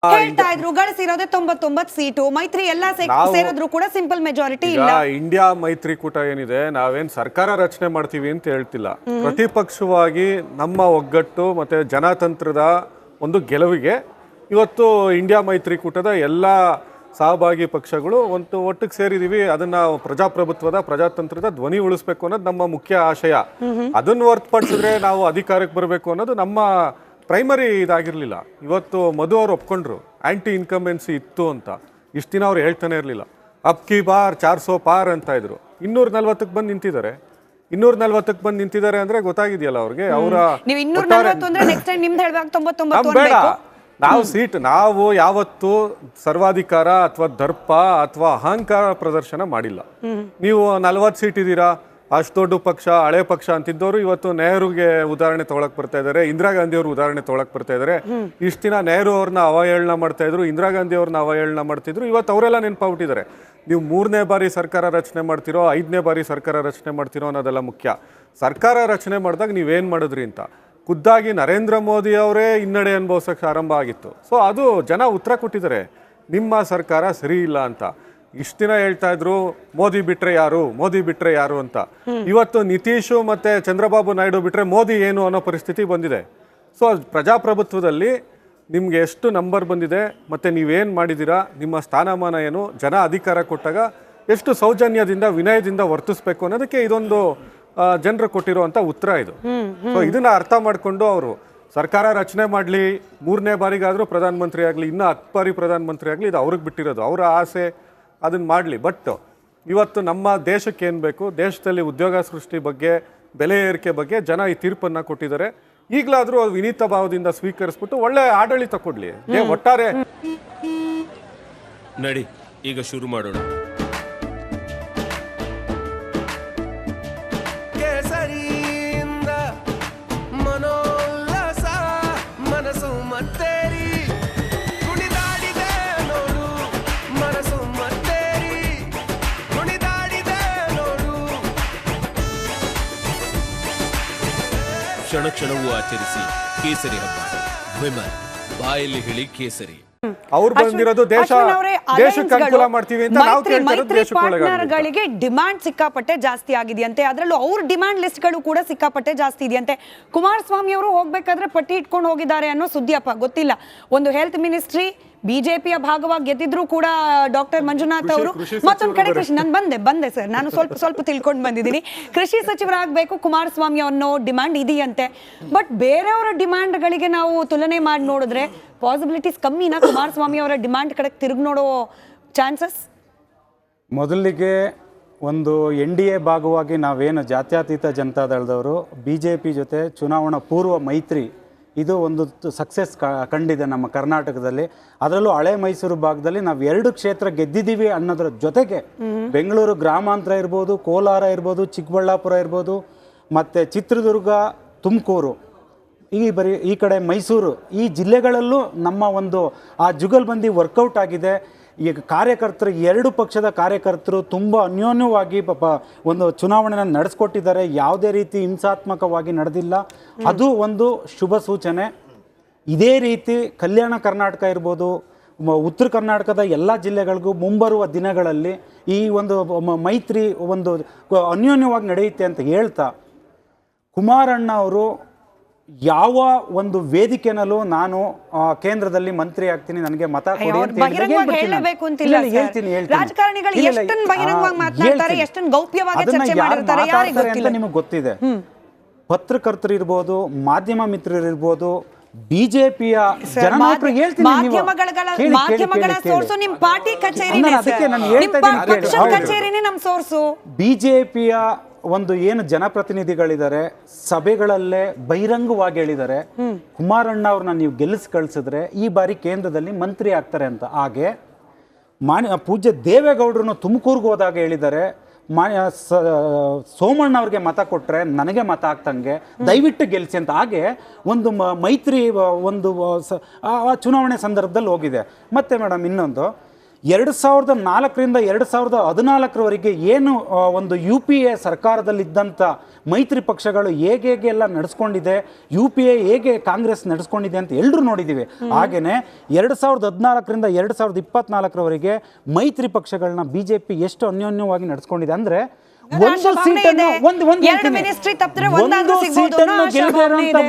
ಹೇಳ್ತಾ ಇದ್ರು ಗಳಿಸಿರೋದೇ 99 ಸೀಟು ಮೈತ್ರಿ ಎಲ್ಲ ಸೇರಿದ್ರು ಕೂಡ ಸಿಂಪಲ್ ಮೆಜಾರಿಟಿ ಇಲ್ಲ. ಇಂಡಿಯಾ ಮೈತ್ರಿಕೂಟ ಏನಿದೆ, ನಾವೇನ್ ಸರ್ಕಾರ ರಚನೆ ಮಾಡ್ತೀವಿ ಅಂತ ಹೇಳ್ತಿಲ್ಲ. ಪ್ರತಿಪಕ್ಷವಾಗಿ ನಮ್ಮ ಒಗ್ಗಟ್ಟು ಮತ್ತೆ ಜನತಂತ್ರದ ಒಂದು ಗೆಲುವಿಗೆ ಇವತ್ತು ಇಂಡಿಯಾ ಮೈತ್ರಿಕೂಟದ ಎಲ್ಲ ಸಹಭಾಗಿ ಪಕ್ಷಗಳು ಒಂದು ಒಟ್ಟಿಗೆ ಸೇರಿದೀವಿ. ಅದನ್ನ ಪ್ರಜಾತಂತ್ರದ ಧ್ವನಿ ಉಳಿಸ್ಬೇಕು ಅನ್ನೋದು ನಮ್ಮ ಮುಖ್ಯ ಆಶಯ. ಅದನ್ನು ಹೊರತುಪಡಿಸಿದ್ರೆ ನಾವು ಅಧಿಕಾರಕ್ಕೆ ಬರಬೇಕು ಅನ್ನೋದು ನಮ್ಮ ಪ್ರೈಮರಿ ಇದಾಗಿರ್ಲಿಲ್ಲ. ಇವತ್ತು ಮಧು ಅವ್ರು ಒಪ್ಕೊಂಡ್ರು ಆಂಟಿ ಇನ್ಕಂಬೆನ್ಸಿ ಇತ್ತು ಅಂತ. ಇಷ್ಟು ದಿನ ಅವ್ರು ಹೇಳ್ತಾನೆ ಇರಲಿಲ್ಲ. ಅಬ್ಕಿ ಬಾರ್ 400 ಪಾರ್ ಅಂತ ಇದ್ರು. 240ಕ್ಕೆ ಬಂದು ನಿಂತಿದ್ದಾರೆ. 240ಕ್ಕೆ ಬಂದು ನಿಂತಿದ್ದಾರೆ ಅಂದ್ರೆ ಗೊತ್ತಾಗಿದೆಯಲ್ಲ ಅವ್ರಿಗೆ. ಅವರ ಬೇಡ, ನಾವು ಯಾವತ್ತು ಸರ್ವಾಧಿಕಾರ ಅಥವಾ ದರ್ಪ ಅಥವಾ ಅಹಂಕಾರ ಪ್ರದರ್ಶನ ಮಾಡಿಲ್ಲ. ನೀವು 40 ಸೀಟ್ ಇದ್ದೀರಾ, ಅಷ್ಟು ದೊಡ್ಡ ಪಕ್ಷ, ಹಳೆ ಪಕ್ಷ ಅಂತಿದ್ದವರು ಇವತ್ತು ನೆಹರುಗೆ ಉದಾಹರಣೆ ತಗೊಳಕ್ ಬರ್ತಾ ಇದಾರೆ, ಇಂದಿರಾ ಗಾಂಧಿ ಅವ್ರ ಉದಾಹರಣೆ ತಗೊಳಕ್ ಬರ್ತಾ ಇದಾರೆ. ಇಷ್ಟು ದಿನ ನೆಹರು ಅವ್ರನ್ನ ಅವಹೇಳನ ಮಾಡ್ತಾ ಇದ್ರು, ಇಂದಿರಾ ಗಾಂಧಿ ಅವ್ರನ್ನ ಅವಹೇಳನ ಮಾಡ್ತಿದ್ರು. ಇವತ್ತು ಅವರೆಲ್ಲ ನೆನಪಾಗ್ಬಿಟ್ಟಿದ್ದಾರೆ. ನೀವು 3ನೇ ಬಾರಿ ಸರ್ಕಾರ ರಚನೆ ಮಾಡ್ತಿರೋ 5ನೇ ಬಾರಿ ಸರ್ಕಾರ ರಚನೆ ಮಾಡ್ತಿರೋ ಅನ್ನೋದೆಲ್ಲ ಮುಖ್ಯ. ಸರ್ಕಾರ ರಚನೆ ಮಾಡಿದಾಗ ನೀವೇನ್ ಮಾಡಿದ್ರಿ ಅಂತ ಖುದ್ದಾಗಿ ನರೇಂದ್ರ ಮೋದಿ ಅವರೇ ಹಿನ್ನಡೆ ಅನುಭವಿಸಕ್ಕೆ ಆರಂಭ ಆಗಿತ್ತು. ಸೊ ಅದು ಜನ ಉತ್ತರ ಕೊಟ್ಟಿದ್ದಾರೆ, ನಿಮ್ಮ ಸರ್ಕಾರ ಸರಿ ಇಲ್ಲ ಅಂತ. ಇಷ್ಟು ದಿನ ಹೇಳ್ತಾ ಇದ್ರು ಮೋದಿ ಬಿಟ್ರೆ ಯಾರು ಅಂತ. ಇವತ್ತು ನಿತೀಶು ಮತ್ತೆ ಚಂದ್ರಬಾಬು ನಾಯ್ಡು ಬಿಟ್ರೆ ಮೋದಿ ಏನು ಅನ್ನೋ ಪರಿಸ್ಥಿತಿ ಬಂದಿದೆ. ಸೊ ಪ್ರಜಾಪ್ರಭುತ್ವದಲ್ಲಿ ನಿಮ್ಗೆ ಎಷ್ಟು ನಂಬರ್ ಬಂದಿದೆ ಮತ್ತೆ ನೀವೇನು ಮಾಡಿದ್ದೀರಾ, ನಿಮ್ಮ ಸ್ಥಾನಮಾನ ಏನು, ಜನ ಅಧಿಕಾರ ಕೊಟ್ಟಾಗ ಎಷ್ಟು ಸೌಜನ್ಯದಿಂದ ವಿನಯದಿಂದ ವರ್ತಿಸ್ಬೇಕು ಅನ್ನೋದಕ್ಕೆ ಇದೊಂದು ಜನರು ಕೊಟ್ಟಿರುವಂತ ಉತ್ತರ ಇದು. ಸೊ ಇದನ್ನ ಅರ್ಥ ಮಾಡ್ಕೊಂಡು ಅವರು ಸರ್ಕಾರ ರಚನೆ ಮಾಡಲಿ, 3ನೇ ಬಾರಿಗಾದ್ರೂ ಪ್ರಧಾನಮಂತ್ರಿ ಆಗಲಿ, ಇನ್ನೂ 10 ಬಾರಿ ಪ್ರಧಾನಮಂತ್ರಿ ಆಗಲಿ, ಇದು ಅವ್ರಿಗೆ ಬಿಟ್ಟಿರೋದು, ಅವರ ಆಸೆ, ಅದನ್ನ ಮಾಡಲಿ. ಬಟ್ ಇವತ್ತು ನಮ್ಮ ದೇಶಕ್ಕೆ ಏನು ಬೇಕು, ದೇಶದಲ್ಲಿ ಉದ್ಯೋಗ ಸೃಷ್ಟಿ ಬಗ್ಗೆ, ಬೆಲೆ ಏರಿಕೆ ಬಗ್ಗೆ ಜನ ಈ ತೀರ್ಪನ್ನು ಕೊಟ್ಟಿದ್ದಾರೆ. ಈಗಲಾದರೂ ಅದು ವಿನೀತ ಭಾವದಿಂದ ಸ್ವೀಕರಿಸ್ಬಿಟ್ಟು ಒಳ್ಳೆ ಆಡಳಿತ ಕೊಡಲಿ. ಒಟ್ಟಾರೆ ನಡಿ ಈಗ ಶುರು ಮಾಡೋಣ. ಕ್ಷಣ ಕ್ಷಣವೂ ಆಚರಿಸಿ ಕೇಸರಿ ಹಬ್ಬ. ವಿಮಲ್ ಬಾಯಲ್ಲಿ ಹೇಳಿ ಕೇಸರಿ. ಅವ್ರು ಬಂದಿರೋದು ದೇಶಕ್ಕೆ ಅನುಕೂಲ ಮಾಡ್ತೀವಿ ಅಂತ ನಾವು ಪಾರ್ಟ್ನರ್ಗಳಿಗೆ ಡಿಮ್ಯಾಂಡ್ ಸಿಕ್ಕಾಪಟ್ಟೆ ಜಾಸ್ತಿ ಆಗಿದೆಯಂತೆ. ಅದರಲ್ಲೂ ಅವ್ರ ಡಿಮ್ಯಾಂಡ್ ಲಿಸ್ಟ್ಗಳು ಕೂಡ ಸಿಕ್ಕಾಪಟ್ಟೆ ಜಾಸ್ತಿ ಇದೆಯಂತೆ. ಕುಮಾರಸ್ವಾಮಿ ಅವರು ಹೋಗ್ಬೇಕಾದ್ರೆ ಪಟ್ಟಿ ಇಟ್ಕೊಂಡು ಹೋಗಿದ್ದಾರೆ ಅನ್ನೋ ಸುದ್ದಿಯಪ್ಪ, ಗೊತ್ತಿಲ್ಲ. ಒಂದು ಹೆಲ್ತ್ ಮಿನಿಸ್ಟ್ರಿ ಬಿಜೆಪಿಯ ಭಾಗವಾಗಿ ಗೆದ್ದಿದ್ರು ಕೂಡ ಡಾಕ್ಟರ್ ಮಂಜುನಾಥ್ ಅವರು. ಮತ್ತೊಂದು ಕಡೆ ಕೃಷಿ, ನಾನು ಬಂದೆ ಸರ್, ನಾನು ಸ್ವಲ್ಪ ತಿಳ್ಕೊಂಡು ಬಂದಿದ್ದೀನಿ. ಕೃಷಿ ಸಚಿವರಾಗಬೇಕು ಕುಮಾರಸ್ವಾಮಿ ಅನ್ನೋ ಡಿಮ್ಯಾಂಡ್ ಇದೆಯಂತೆ. ಬಟ್ ಬೇರೆಯವರ ಡಿಮ್ಯಾಂಡ್ಗಳಿಗೆ ನಾವು ತುಲನೆ ಮಾಡಿ ನೋಡಿದ್ರೆ ಪಾಸಿಬಿಲಿಟೀಸ್ ಕಮ್ಮಿನಾ? ಕುಮಾರಸ್ವಾಮಿ ಅವರ ಡಿಮ್ಯಾಂಡ್ ಕಡೆ ತಿರುಗಿ ನೋಡೋ ಚಾನ್ಸಸ್? ಮೊದಲಿಗೆ ಒಂದು NDA ಭಾಗವಾಗಿ ನಾವೇನು ಜಾತ್ಯತೀತ ಜನತಾದಳದವರು BJP ಜೊತೆ ಚುನಾವಣಾ ಪೂರ್ವ ಮೈತ್ರಿ, ಇದು ಒಂದು ಸಕ್ಸಸ್ ಕಂಡಿದೆ ನಮ್ಮ ಕರ್ನಾಟಕದಲ್ಲಿ. ಅದರಲ್ಲೂ ಹಳೆ ಮೈಸೂರು ಭಾಗದಲ್ಲಿ ನಾವು 2 ಕ್ಷೇತ್ರ ಗೆದ್ದಿದ್ದೀವಿ ಅನ್ನೋದ್ರ ಜೊತೆಗೆ ಬೆಂಗಳೂರು ಗ್ರಾಮಾಂತರ ಇರ್ಬೋದು, ಕೋಲಾರ ಇರ್ಬೋದು, ಚಿಕ್ಕಬಳ್ಳಾಪುರ ಇರ್ಬೋದು, ಮತ್ತು ಚಿತ್ರದುರ್ಗ, ತುಮಕೂರು, ಈ ಕಡೆ ಮೈಸೂರು, ಈ ಜಿಲ್ಲೆಗಳಲ್ಲೂ ನಮ್ಮ ಒಂದು ಆ ಜುಗಲ್ಬಂದಿ ವರ್ಕೌಟ್ ಆಗಿದೆ. ಈಗ ಕಾರ್ಯಕರ್ತರು, 2 ಪಕ್ಷದ ಕಾರ್ಯಕರ್ತರು ತುಂಬ ಅನ್ಯೋನ್ಯವಾಗಿ ಒಂದು ಚುನಾವಣೆನ ನಡೆಸ್ಕೊಟ್ಟಿದ್ದಾರೆ. ಯಾವುದೇ ರೀತಿ ಹಿಂಸಾತ್ಮಕವಾಗಿ ನಡೆದಿಲ್ಲ. ಅದು ಒಂದು ಶುಭ ಸೂಚನೆ. ಇದೇ ರೀತಿ ಕಲ್ಯಾಣ ಕರ್ನಾಟಕ ಇರ್ಬೋದು, ಉತ್ತರ ಕರ್ನಾಟಕದ ಎಲ್ಲ ಜಿಲ್ಲೆಗಳಿಗೂ ಮುಂಬರುವ ದಿನಗಳಲ್ಲಿ ಈ ಒಂದು ಮೈತ್ರಿ ಒಂದು ಅನ್ಯೋನ್ಯವಾಗಿ ನಡೆಯುತ್ತೆ ಅಂತ ಹೇಳ್ತಾ, ಕುಮಾರಣ್ಣ ಅವರು ಯಾವ ಒಂದು ವೇದಿಕೆನಲ್ಲೂ ನಾನು ಕೇಂದ್ರದಲ್ಲಿ ಮಂತ್ರಿ ಆಗ್ತೀನಿ, ನನಗೆ ಮತ ಕೊಡಿ ಅಂತ ನಿಮಗೆ ಗೊತ್ತಿದೆ. ಪತ್ರಕರ್ತರು ಇರ್ಬೋದು, ಮಾಧ್ಯಮ ಮಿತ್ರರು ಇರ್ಬೋದು, ಬಿಜೆಪಿಯ ಜನನಾಯಕರು ಬಿಜೆಪಿಯ ಒಂದು ಏನು ಜನಪ್ರತಿನಿಧಿಗಳಿದ್ದಾರೆ ಸಭೆಗಳಲ್ಲೇ ಬಹಿರಂಗವಾಗಿ ಹೇಳಿದ್ದಾರೆ, ಕುಮಾರಣ್ಣ ಅವ್ರನ್ನ ನೀವು ಗೆಲ್ಲಿಸಿ ಕಳಿಸಿದ್ರೆ ಈ ಬಾರಿ ಕೇಂದ್ರದಲ್ಲಿ ಮಂತ್ರಿ ಆಗ್ತಾರೆ ಅಂತ. ಹಾಗೆ ಪೂಜ್ಯ ದೇವೇಗೌಡರನ್ನು ತುಮಕೂರ್ಗೆ ಹೋದಾಗ ಹೇಳಿದ್ದಾರೆ, ಸೋಮಣ್ಣ ಅವ್ರಿಗೆ ಮತ ಕೊಟ್ಟರೆ ನನಗೆ ಮತ ಆಗ್ತಂಗೆ, ದಯವಿಟ್ಟು ಗೆಲ್ಲಿಸಿ ಅಂತ. ಹಾಗೆ ಒಂದು ಮೈತ್ರಿ ಒಂದು ಚುನಾವಣೆ ಸಂದರ್ಭದಲ್ಲಿ ಹೋಗಿದೆ. ಮತ್ತೆ ಮೇಡಮ್ ಇನ್ನೊಂದು, 2004ರಿಂದ 2014ರವರೆಗೆ ಏನು ಒಂದು UPA ಸರ್ಕಾರದಲ್ಲಿದ್ದಂಥ ಮೈತ್ರಿ ಪಕ್ಷಗಳು ಹೇಗೆಲ್ಲ ನಡೆಸ್ಕೊಂಡಿದೆ, UPA ಹೇಗೆ ಕಾಂಗ್ರೆಸ್ ನಡೆಸ್ಕೊಂಡಿದೆ ಅಂತ ಎಲ್ಲರೂ ನೋಡಿದ್ದೀವಿ. ಹಾಗೆಯೇ 2014ರಿಂದ 2024ರವರೆಗೆ ಮೈತ್ರಿ ಪಕ್ಷಗಳನ್ನ BJP ಎಷ್ಟು ಅನ್ಯೋನ್ಯವಾಗಿ ನಡೆಸ್ಕೊಂಡಿದೆ ಅಂದರೆ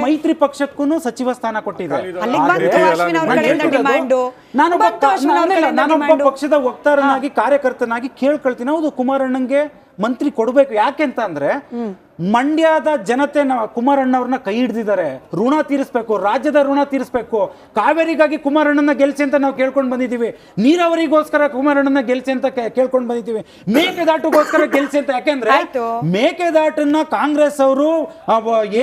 ಮೈತ್ರಿ ಪಕ್ಷಕ್ಕೂ ಸಚಿವ ಸ್ಥಾನ ಕೊಟ್ಟಿದೆ. ನಾನೊಬ್ಬ ಪಕ್ಷದ ವಕ್ತಾರನಾಗಿ ಕಾರ್ಯಕರ್ತನಾಗಿ ಕೇಳ್ಕೊಳ್ತೀನಿ, ಹೌದು ಕುಮಾರಣ್ಣಂಗೆ ಮಂತ್ರಿ ಕೊಡಬೇಕು. ಯಾಕೆಂತ ಅಂದ್ರೆ ಮಂಡ್ಯದ ಜನತೆ ಕುಮಾರಣ್ಣವ್ರನ್ನ ಕೈ ಹಿಡಿದಿದ್ದಾರೆ, ಋಣ ತೀರಿಸಬೇಕು, ರಾಜ್ಯದ ಋಣ ತೀರಿಸಬೇಕು. ಕಾವೇರಿಗಾಗಿ ಕುಮಾರಣ್ಣನ ಗೆಲ್ಸಿ ಅಂತ ನಾವು ಕೇಳ್ಕೊಂಡು ಬಂದಿದ್ದೀವಿ, ನೀರಾವರಿಗೋಸ್ಕರ ಕುಮಾರಣ್ಣನ ಗೆಲ್ಸಿ ಅಂತ ಕೇಳ್ಕೊಂಡು ಬಂದಿದ್ದೀವಿ, ಮೇಕೆದಾಟುಗೋಸ್ಕರ ಗೆಲ್ಸಿ ಅಂತ. ಯಾಕೆಂದ್ರೆ ಮೇಕೆದಾಟನ್ನ ಕಾಂಗ್ರೆಸ್ ಅವರು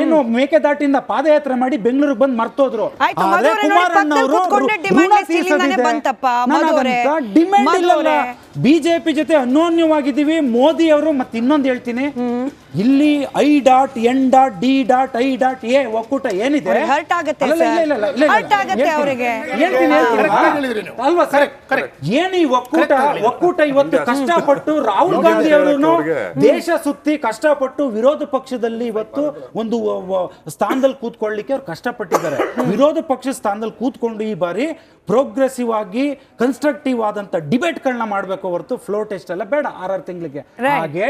ಏನು ಮೇಕೆದಾಟಿಂದ ಪಾದಯಾತ್ರೆ ಮಾಡಿ ಬೆಂಗಳೂರಿಗೆ ಬಂದು ಮರ್ತೋದ್ರು. ಆದ್ರೆ ಕುಮಾರಣ್ಣ ಅವರು ಡಿಮ್ಯಾಂಡ್ ಇಲ್ಲ. ಬಿಜೆಪಿ ಜೊತೆ ಅನ್ಯೋನ್ಯವಾಗಿದ್ದೀವಿ. ಮೋದಿ ಅವರು ಮತ್ತೆ ಇನ್ನೊಂದು ಹೇಳ್ತೀನಿ, ಇಲ್ಲಿ I.N.D.I.A ಒಕ್ಕೂಟ ಏನಿದೆ ಅಲ್ವಾ ಸರ್, ಏನು ಈ ಒಕ್ಕೂಟ ಇವತ್ತು ಕಷ್ಟಪಟ್ಟು ರಾಹುಲ್ ಗಾಂಧಿ ಅವರು ದೇಶ ಸುತ್ತಿ ಕಷ್ಟಪಟ್ಟು ವಿರೋಧ ಪಕ್ಷದಲ್ಲಿ ಇವತ್ತು ಒಂದು ಸ್ಥಾನದಲ್ಲಿ ಕೂತ್ಕೊಳ್ಳಿಕ್ಕೆ ಅವ್ರು ಕಷ್ಟಪಟ್ಟಿದ್ದಾರೆ. ವಿರೋಧ ಪಕ್ಷ ಸ್ಥಾನದಲ್ಲಿ ಕೂತ್ಕೊಂಡು ಈ ಬಾರಿ ಪ್ರೋಗ್ರೆಸಿವ್ ಆಗಿ ಕನ್ಸ್ಟ್ರಕ್ಟಿವ್ ಆದಂತ ಡಿಬೇಟ್ಗಳನ್ನ ಮಾಡಬೇಕು ಹೊರತು ಫ್ಲೋ ಟೆಸ್ಟ್ ಎಲ್ಲ ಬೇಡ 6 ತಿಂಗಳಿಗೆ. ಹಾಗೆ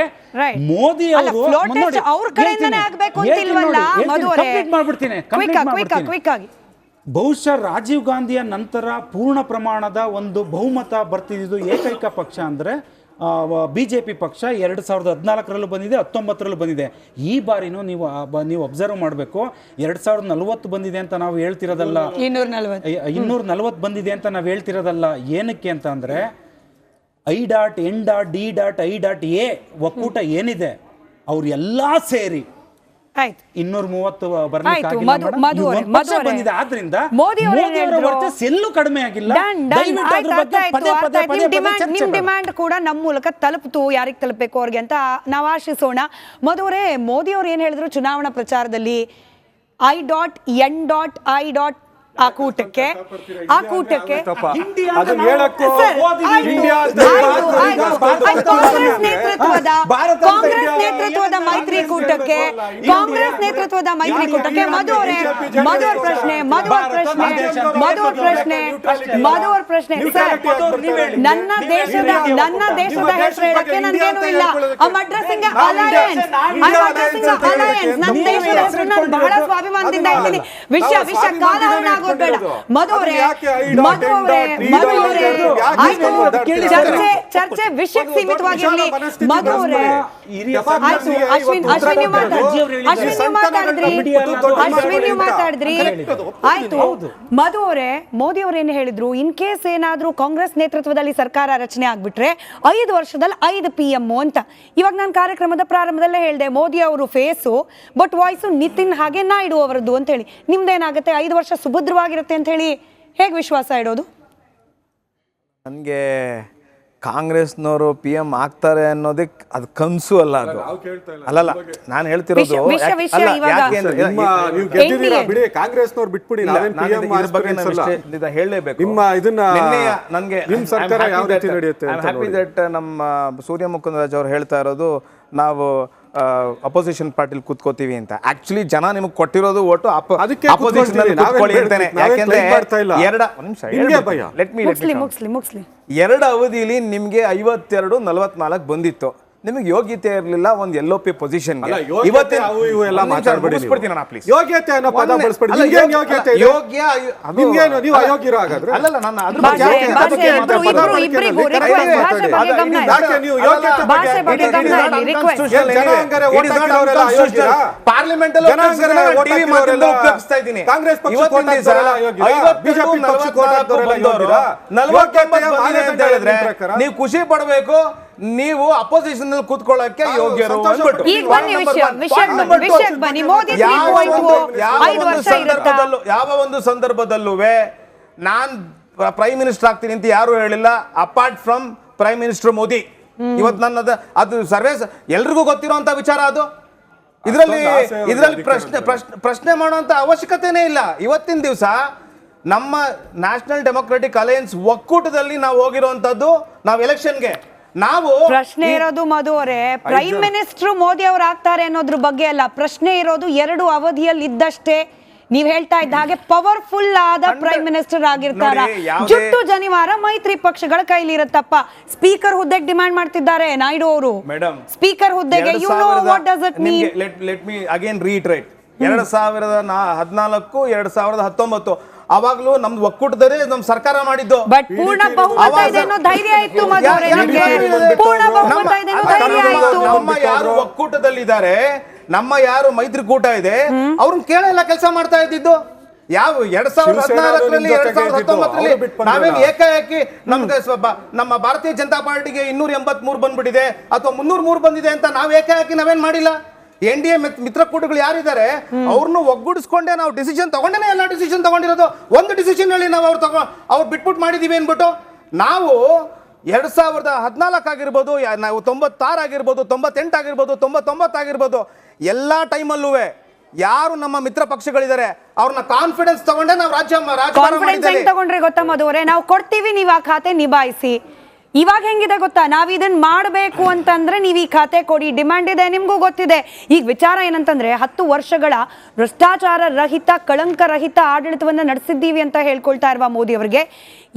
ಮೋದಿ ಅವರು ಬಹುಶಃ ರಾಜೀವ್ ಗಾಂಧಿಯ ನಂತರ ಪೂರ್ಣ ಪ್ರಮಾಣದ ಒಂದು ಬಹುಮತ ಬರ್ತಿದ್ದು ಏಕೈಕ ಪಕ್ಷ ಅಂದ್ರೆ BJP ಪಕ್ಷ. 2014ರಲ್ಲೂ ಬಂದಿದೆ, 19ರಲ್ಲೂ ಬಂದಿದೆ. ಈ ಬಾರಿನೂ ನೀವು ಅಬ್ಸರ್ವ್ ಮಾಡಬೇಕು, 2040 ಬಂದಿದೆ ಅಂತ ನಾವು ಹೇಳ್ತಿರೋದಲ್ಲ, 240 ಬಂದಿದೆ ಅಂತ ನಾವು ಹೇಳ್ತಿರೋದಲ್ಲ. ಏನಕ್ಕೆ ಅಂತ ಅಂದ್ರೆ I.N.D.I.A ಒಕ್ಕೂಟ ಏನಿದೆ ಅವ್ರು ಎಲ್ಲಾ ಸೇರಿ 230 ಬಂದಿದೆ. ಆದ್ರಿಂದ ಮೋದಿ ಅವರ ವರ್ಚಸ್ಸು ಎಲ್ಲೂ ಕಡಿಮೆ ಆಗಿಲ್ಲ. ನಿಮ್ ಡಿಮ್ಯಾಂಡ್ ಕೂಡ ನಮ್ಮ ಮೂಲಕ ತಲುಪಿತು, ಯಾರಿಗೆ ತಲುಪಬೇಕು ಅವ್ರಿಗೆ ಅಂತ ನಾವು ಆಶಿಸೋಣ. ಮಧುವರೇ, ಮೋದಿ ಅವ್ರು ಏನ್ ಹೇಳಿದ್ರು ಚುನಾವಣಾ ಪ್ರಚಾರದಲ್ಲಿ I.N.I. ಆ ಕೂಟಕ್ಕೆ ಕಾಂಗ್ರೆಸ್ ನೇತೃತ್ವದ ಮೈತ್ರಿಕೂಟಕ್ಕೆ ಮಧುವರ್ ಪ್ರಶ್ನೆ ನನ್ನ ದೇಶದ ಹೆಸರು ಹೇಳಕ್ಕೆ ನನ್ಗೇನು ಇಲ್ಲ. I'm addressing alliance. ನನ್ನ ದೇಶದ ಹೆಸರು ನಾನು ಬಹಳ ಸ್ವಾಭಿಮಾನದಿಂದ ಹೇಳ್ತೀನಿ. ವಿಷಯ ಕಾಲಹರಣ ಬೇಡ. ಚರ್ಚೆ ವಿಷಯಕ್ಕೆ ಸೀಮಿತವಾಗಿರಲಿ. ಮಾತಾಡಿದ್ರಿ ಆಯ್ತು. ಮಧು ಅವರೇ, ಮೋದಿ ಅವ್ರು ಏನು ಹೇಳಿದ್ರು, ಇನ್ ಕೇಸ್ ಏನಾದ್ರೂ ಕಾಂಗ್ರೆಸ್ ನೇತೃತ್ವದಲ್ಲಿ ಸರ್ಕಾರ ರಚನೆ ಆಗ್ಬಿಟ್ರೆ 5 ವರ್ಷದಲ್ಲಿ 5 PM ಅಂತ. ಇವಾಗ ನಾನು ಕಾರ್ಯಕ್ರಮದ ಪ್ರಾರಂಭದಲ್ಲೇ ಹೇಳಿದೆ, ಮೋದಿ ಅವರು ಫೇಸು ಬಟ್ ವಾಯ್ಸು ನಿತಿನ್ ಹಾಗೆ ನಾಯ್ಡು ಅವರದ್ದು ಅಂತ ಹೇಳಿ. ನಿಮ್ದೇನಾಗುತ್ತೆ 5 ವರ್ಷ ಸುಭದ್ರವಾಗಿರುತ್ತೆ ಅಂತ ಹೇಳಿ ಹೇಗೆ ವಿಶ್ವಾಸ ಇಡೋದು? ನನಗೆ ಕಾಂಗ್ರೆಸ್ನವರು PM ಆಗ್ತಾರೆ ಅನ್ನೋದಕ್ಕೆ ಅದು ಕನಸು ಅಲ್ಲ. ಅದು ಅಲ್ಲಲ್ಲ, ನಾನು ಹೇಳ್ತಿರೋದು ಕಾಂಗ್ರೆಸ್ನವ್ರು ಬಿಟ್ಬಿಡಿ, ಹೇಳಲೇಬೇಕು. ನನಗೆ ಹ್ಯಾಪಿ ದಟ್ ನಮ್ಮ ಸೂರ್ಯ ಮುಕುಂದರಾಜ್ ಅವ್ರು ಹೇಳ್ತಾ ಇರೋದು ನಾವು ಅಪೋಸಿಷನ್ ಪಾರ್ಟಿಲಿ ಕೂತ್ಕೋತೀವಿ ಅಂತ. ಆಕ್ಚುಲಿ ಜನ ನಿಮಗೆ ಕೊಟ್ಟಿರೋದು ಓಟು ಅಪೋಸಿಷನ್ ಅಲ್ಲಿ ಕೂತ್ಕೊಳ್ಳಿ ಅಂತಾನೆ. ಯಾಕೆಂದ್ರೆ ಎರಡು ಅವಧಿಲಿ ನಿಮ್ಗೆ 52, 44 ಬಂದಿತ್ತು. ನಿಮಗೆ ಯೋಗ್ಯತೆ ಇರಲಿಲ್ಲ ಒಂದು LOP ಪೊಸಿಷನ್. ಯೋಗ್ಯತೆ ಅನ್ನೋ ಪದ ಬಳಸ್ಬೇಡಿ. ಯೋಗ್ಯ ನೀವು ಅಯೋಗ್ಯರು ಹಾಗಾದ್ರೆ ಅಲ್ಲಲ್ಲ. ನಾನು ಅದ್ರ ಪಾರ್ಲಿಮೆಂಟ್ ಉಪಯೋಗಿಸ್ತಾ ಇದ್ದೀನಿ. ಕಾಂಗ್ರೆಸ್ ನೀವು ಖುಷಿ ಪಡಬೇಕು, ನೀವು ಅಪೋಸಿಷನ್ ಕೂತ್ಕೊಳ್ಳಕ್ಕೆ ಯೋಗ್ಯರು. ಯಾವ ಒಂದು ಸಂದರ್ಭದಲ್ಲೂ ನಾನ್ ಪ್ರೈಮ್ ಮಿನಿಸ್ಟರ್ ಆಗ್ತೀನಿ ಅಂತ ಯಾರು ಹೇಳಿಲ್ಲ apart from prime minister Modi. ಇವತ್ತು ನನ್ನದು ಅದು ಸರ್ವೇ ಎಲ್ರಿಗೂ ಗೊತ್ತಿರುವಂತ ವಿಚಾರ. ಅದು ಇದರಲ್ಲಿ ಪ್ರಶ್ನೆ ಮಾಡುವಂತ ಅವಶ್ಯಕತೆನೇ ಇಲ್ಲ. ಇವತ್ತಿನ ದಿವಸ ನಮ್ಮ ನ್ಯಾಷನಲ್ ಡೆಮೊಕ್ರೆಟಿಕ್ ಅಲಯನ್ಸ್ ಒಕ್ಕೂಟದಲ್ಲಿ ನಾವು ಹೋಗಿರುವಂತದ್ದು ನಾವು ಎಲೆಕ್ಷನ್ಗೆ. ನಾವು ಪ್ರಶ್ನೆ ಇರೋದು ಮಧು ಅವರೇ, ಪ್ರೈಮ್ ಮಿನಿಸ್ಟರ್ ಮೋದಿ ಅವರು ಆಗ್ತಾರೆ ಅನ್ನೋದ್ರ ಬಗ್ಗೆ ಅಲ್ಲ, ಪ್ರಶ್ನೆ ಇರೋದು 2 ಅವಧಿಯಲ್ಲಿ ಇದ್ದಷ್ಟೇ ನೀವ್ ಹೇಳ್ತಾ ಇದ್ದ ಹಾಗೆ ಪವರ್ಫುಲ್ ಆದ ಪ್ರೈಮ್ ಮಿನಿಸ್ಟರ್ ಆಗಿರ್ತಾರ, ಜುಟ್ಟು ಜನಿವಾರ ಮೈತ್ರಿ ಪಕ್ಷಗಳ ಕೈಲಿ ಇರುತ್ತಪ್ಪ. ಸ್ಪೀಕರ್ ಹುದ್ದೆಗೆ ಡಿಮ್ಯಾಂಡ್ ಮಾಡ್ತಿದ್ದಾರೆ ನಾಯ್ಡು ಅವರು. ಮೇಡಮ್, ಸ್ಪೀಕರ್ ಹುದ್ದೆಗೆ you know what does it mean? Let me again reiterate. 2014 2019 ಅವಾಗ್ಲೂ ನಮ್ದು ಒಕ್ಕೂಟದರೆ ನಮ್ ಸರ್ಕಾರ ಮಾಡಿದ್ದು. ಬಟ್ ಪೂರ್ಣ ಬಹುಮತ ಇದೆ ಅನ್ನೋ ಧೈರ್ಯ ಇತ್ತು ಮಧು ಅವರೇ ನಮ್ಗೆ. ಪೂರ್ಣ ಬಹುಮತ ಇದೆ ಅನ್ನೋ ಧೈರ್ಯ ಆಯ್ತು. ನಮ್ಮ ಯಾರು ಒಕ್ಕೂಟದಲ್ಲಿದ್ದಾರೆ, ನಮ್ಮ ಯಾರು ಮೈತ್ರಿಕೂಟ ಇದೆ, ಅವ್ರನ್ನ ಕೇಳೆಲ್ಲ ಕೆಲಸ ಮಾಡ್ತಾ ಇದ್ದಿದ್ದು. ಯಾವ 2014ರಲ್ಲಿ 2019ರಲ್ಲಿ ನಾವೇನು ಏಕಾಏಕಿ ನಮ್ಗೆ ನಮ್ಮ ಭಾರತೀಯ ಜನತಾ ಪಾರ್ಟಿಗೆ 283 ಬಂದ್ಬಿಟ್ಟಿದೆ ಅಥವಾ 303 ಬಂದಿದೆ ಅಂತ ನಾವ್ ಏಕಾಏಕಿ ನಾವೇನ್ ಮಾಡಿಲ್ಲ. NDA ಮಿತ್ರಕೂಟಗಳು ಯಾರಿದ್ದಾರೆ ಅವ್ರನ್ನು ಒಗ್ಗೂಡಿಸ್ಕೊಂಡೆ ನಾವು ಡಿಸಿಷನ್ ತಗೊಂಡೇನೆ ಎಲ್ಲ ಡಿಸಿಷನ್ ತಗೊಂಡಿರೋದು. ಒಂದು ಡಿಸಿಷನ್ ಹೇಳಿ ನಾವು ಅವ್ರು ಬಿಟ್ಬಿಟ್ಟು ಮಾಡಿದೀವಿ ಅನ್ಬಿಟ್ಟು. ನಾವು 2014 ಆಗಿರ್ಬೋದು, ನಾವು 96 ಆಗಿರ್ಬೋದು, 98 ಆಗಿರ್ಬೋದು, 99 ಆಗಿರ್ಬೋದು, ಎಲ್ಲ ಟೈಮಲ್ಲೂ ಯಾರು ನಮ್ಮ ಮಿತ್ರ ಪಕ್ಷಗಳಿದ್ದಾರೆ ಅವ್ರನ್ನ ಕಾನ್ಫಿಡೆನ್ಸ್ ತಗೊಂಡೆ ನಾವು ಕಾನ್ಫಿಡೆನ್ಸ್ ತಗೊಂಡ್ರೆ ಗೊತ್ತಾ ಮಧು ಅವರೇ, ನಾವು ಕೊಡ್ತೀವಿ, ನೀವು ಆ ಖಾತೆ ನಿಭಾಯಿಸಿ. ಇವಾಗ ಹೆಂಗಿದೆ ಗೊತ್ತಾ, ನಾವ್ ಇದನ್ನ ಮಾಡಬೇಕು ಅಂತಂದ್ರೆ ನೀವು ಈ ಖಾತೆ ಕೊಡಿ, ಡಿಮ್ಯಾಂಡ್ ಇದೆ, ನಿಮ್ಗೂ ಗೊತ್ತಿದೆ. ಈಗ ವಿಚಾರ ಏನಂತಂದ್ರೆ 10 ವರ್ಷಗಳ ಭ್ರಷ್ಟಾಚಾರ ರಹಿತ, ಕಳಂಕ ರಹಿತ ಆಡಳಿತವನ್ನ ನಡೆಸಿದ್ದೀವಿ ಅಂತ ಹೇಳ್ಕೊಳ್ತಾ ಇರುವ ಮೋದಿ ಅವರಿಗೆ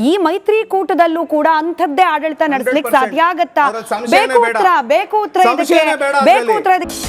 ಈ ಮೈತ್ರಿಕೂಟದಲ್ಲೂ ಕೂಡ ಅಂಥದ್ದೇ ಆಡಳಿತ ನಡೆಸಲಿಕ್ಕೆ ಸಾಧ್ಯ ಆಗತ್ತಾ? ಬೇಕು ಉತ್ತರ ಇದಕ್ಕೆ.